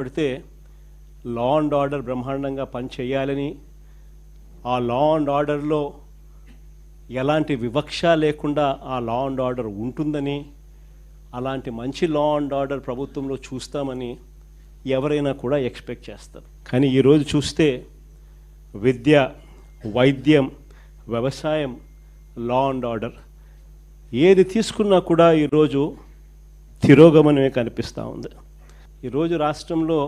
పెడితే law and order బ్రహ్మాండంగా పనిచేయాలని, ఆ లా అండ్ ఆర్డర్లో ఎలాంటి వివక్ష లేకుండా ఆ లా అండ్ ఆర్డర్ ఉంటుందని, అలాంటి మంచి లా అండ్ ఆర్డర్ ప్రభుత్వంలో చూస్తామని ఎవరైనా కూడా ఎక్స్పెక్ట్ చేస్తారు. కానీ ఈరోజు చూస్తే విద్య, వైద్యం, వ్యవసాయం, లా అండ్ ఆర్డర్ ఏది తీసుకున్నా కూడా ఈరోజు తిరోగమనమే కనిపిస్తూ ఉంది. ఈరోజు రాష్ట్రంలో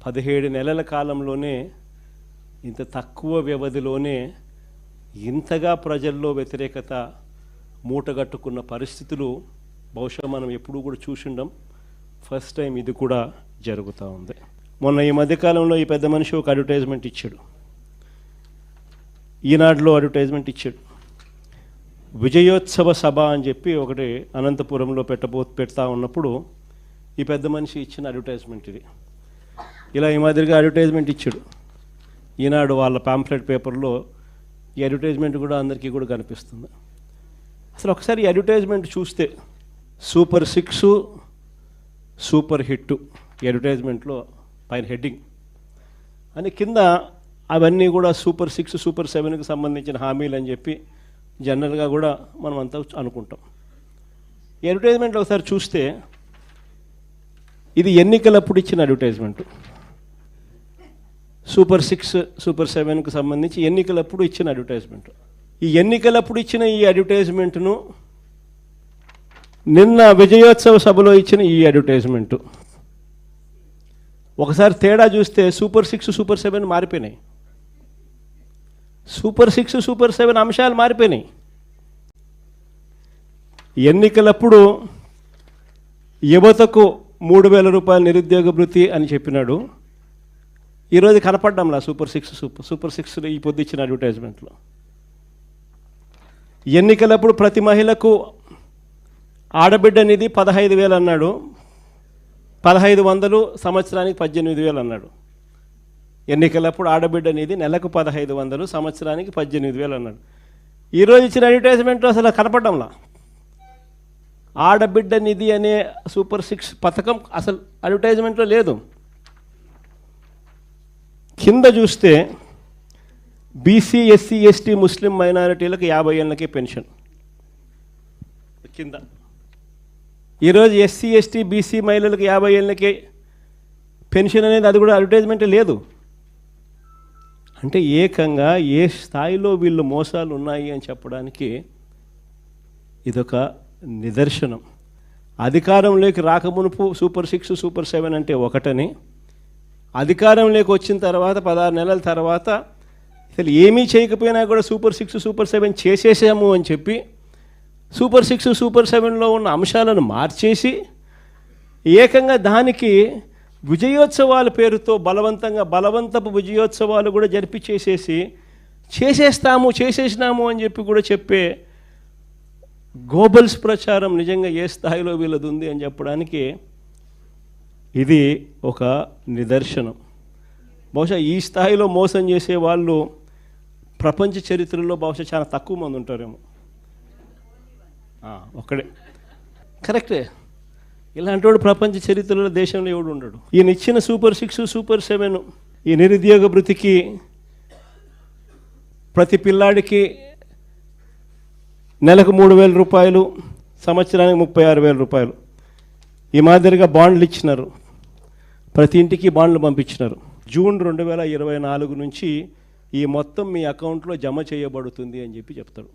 17 నెలల కాలంలోనే, ఇంత తక్కువ వ్యవధిలోనే ఇంతగా ప్రజల్లో వ్యతిరేకత మూటగట్టుకున్న పరిస్థితులు బహుశా మనం ఎప్పుడూ కూడా చూసిండం. ఫస్ట్ టైం ఇది కూడా జరుగుతూ ఉంది. మొన్న ఈ మధ్యకాలంలో ఈ పెద్ద మనిషి ఒక అడ్వర్టైజ్మెంట్ ఇచ్చాడు, ఈనాడులో అడ్వర్టైజ్మెంట్ ఇచ్చాడు. విజయోత్సవ సభ అని చెప్పి ఒకటి అనంతపురంలో పెడతా ఉన్నప్పుడు ఈ పెద్ద మనిషి ఇచ్చిన అడ్వర్టైజ్మెంట్ ఇది. ఇలా ఈ మాదిరిగా అడ్వర్టైజ్మెంట్ ఇచ్చాడు. ఈనాడు వాళ్ళ పాంప్లెట్ పేపర్లో ఈ అడ్వర్టైజ్మెంట్ కూడా అందరికీ కూడా కనిపిస్తుంది. అసలు ఒకసారి ఈ అడ్వర్టైజ్మెంట్ చూస్తే సూపర్ 6 సూపర్ హిట్ ఈ అడ్వర్టైజ్మెంట్లో పైన హెడ్డింగ్ అని, కింద అవన్నీ కూడా సూపర్ 6 సూపర్ 7కి సంబంధించిన హామీలు అని చెప్పి జనరల్గా కూడా మనం అంతా అనుకుంటాం. ఈ అడ్వర్టైజ్మెంట్ ఒకసారి చూస్తే ఇది ఎన్నికలప్పుడు ఇచ్చిన అడ్వర్టైజ్మెంటు. సూపర్ 6 సూపర్ 7కి సంబంధించి ఎన్నికలప్పుడు ఇచ్చిన అడ్వర్టైజ్మెంట్. ఈ ఎన్నికలప్పుడు ఇచ్చిన ఈ అడ్వర్టైజ్మెంట్ను నిన్న విజయోత్సవ సభలో ఇచ్చిన ఈ అడ్వర్టైజ్మెంటు ఒకసారి తేడా చూస్తే సూపర్ 6 సూపర్ 7 మారిపోయినాయి. సూపర్ 6 సూపర్ 7 అంశాలు మారిపోయినాయి. ఎన్నికలప్పుడు యువతకు 3,000 రూపాయల నిరుద్యోగ భృతి అని చెప్పినాడు. ఈరోజు కనపడ్డంలా సూపర్ 6 ఈ పొద్దు ఇచ్చిన అడ్వర్టైజ్మెంట్లో. ఎన్నికలప్పుడు ప్రతి మహిళకు ఆడబిడ్డ నిధి 15,000 అన్నాడు, 1,500 సంవత్సరానికి 18,000 అన్నాడు. ఎన్నికలప్పుడు ఆడబిడ్డ నిధి నెలకు 1,500 సంవత్సరానికి 18,000 అన్నాడు. ఈరోజు ఇచ్చిన అడ్వర్టైజ్మెంట్లో అసలు కనపడ్డంలా. ఆడబిడ్డ నిధి అనే సూపర్ 6 పథకం అసలు అడ్వర్టైజ్మెంట్లో లేదు. కింద చూస్తే బీసీ, ఎస్సీ, ఎస్టీ, ముస్లిం మైనారిటీలకు 50 ఏళ్ళకే పెన్షన్ కింద. ఈరోజు ఎస్సీ, ఎస్టీ, బీసీ మహిళలకు 50 ఏళ్ళకే పెన్షన్ అనేది అది కూడా అడ్వర్టైజ్మెంట్ లేదు. అంటే ఏకంగా ఏ స్థాయిలో వీళ్ళు మోసాలు ఉన్నాయి అని చెప్పడానికి ఇదొక నిదర్శనం. అధికారంలోకి రాకమునుపు సూపర్ 6 సూపర్ 7 అంటే ఒకటని, అధికారంలోకి వచ్చిన తర్వాత 16 నెలల తర్వాత అసలు ఏమీ చేయకపోయినా కూడా సూపర్ 6 సూపర్ 7 చేసేసాము అని చెప్పి సూపర్ 6 సూపర్ 7లో ఉన్న అంశాలను మార్చేసి ఏకంగా దానికి విజయోత్సవాల పేరుతో బలవంతపు విజయోత్సవాలు కూడా చేసేసినాము అని చెప్పి కూడా చెప్పే గోబల్స్ ప్రచారం నిజంగా ఏ స్థాయిలో వీళ్ళది ఉంది అని చెప్పడానికి ఇది ఒక నిదర్శనం. బహుశా ఈ స్థాయిలో మోసం చేసే వాళ్ళు ప్రపంచ చరిత్రలో బహుశా చాలా తక్కువ మంది ఉంటారేమో. ఒక్కడే కరెక్టే. ఇలాంటి వాడు ప్రపంచ చరిత్రలో దేశంలో ఎవడు ఉండడు. ఈయన ఇచ్చిన సూపర్ 6 సూపర్ 7 ఈ నిరుద్యోగ భృతికి ప్రతి పిల్లాడికి నెలకు 3,000 రూపాయలు, సంవత్సరానికి 36,000 రూపాయలు. ఈ మాదిరిగా బాండ్లు ఇచ్చినారు, ప్రతి ఇంటికి బాండ్లు పంపించినారు. జూన్ 2024 నుంచి ఈ మొత్తం మీ అకౌంట్లో జమ చేయబడుతుంది అని చెప్పి చెప్తాడు.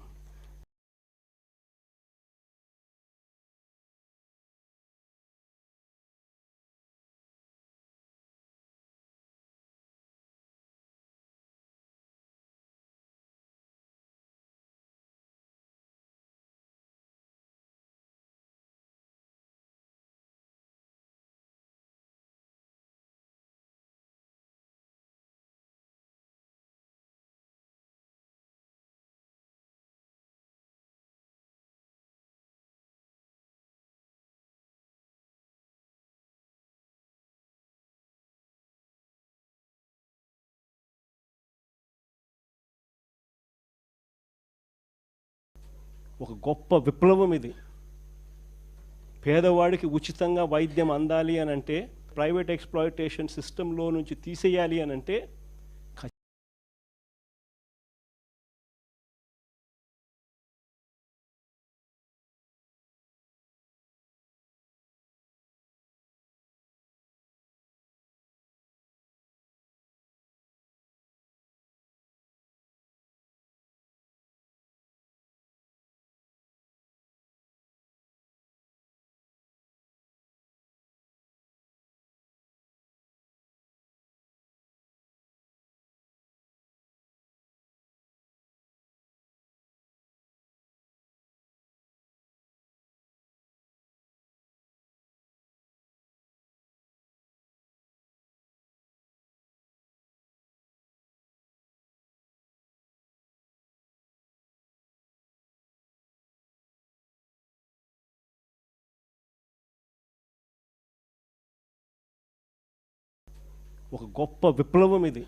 ఒక గొప్ప విప్లవం ఇది. పేదవాడికి ఉచితంగా వైద్యం అందాలి అని అంటే ప్రైవేట్ ఎక్స్‌ప్లాయిటేషన్ సిస్టంలో నుంచి తీసేయాలి అని అంటే ఒక గొప్ప విప్లవం ఇది.